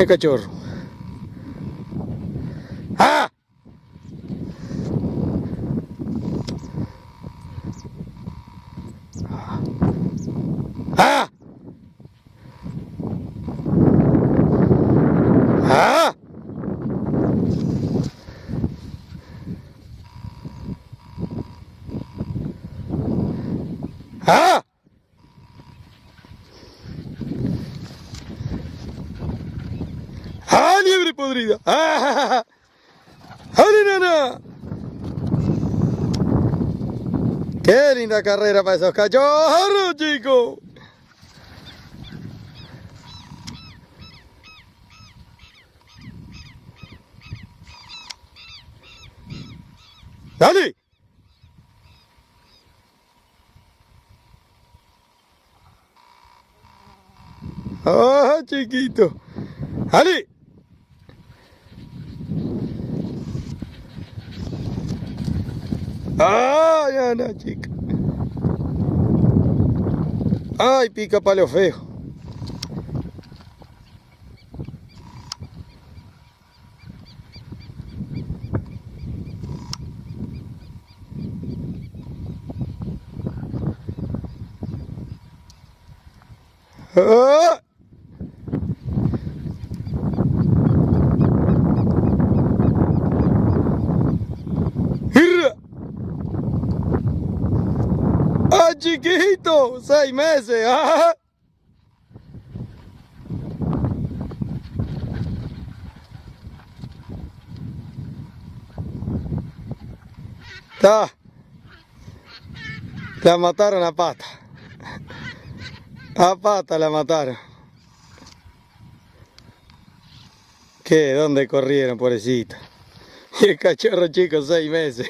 El cachorro. ¡Ah! ¡Ah! ¡Ah! ¡Ah! ¡Ah, liebre podrida! ¡Ah! ¡Ale, nana! ¡Qué linda carrera para esos cachorros, chicos! ¡Dale! ¡Ah, chiquito! ¡Dale! ¡Ay, Ana, chica! ¡Ay, pica palo feo! ¡Ah! ¡Irra! ¡Ah, chiquito! 6 meses. ¡Ah! ¡Ah! La mataron a pata. A pata la mataron. ¿Qué? ¿Dónde corrieron, pobrecita? Y el cachorro chico, 6 meses.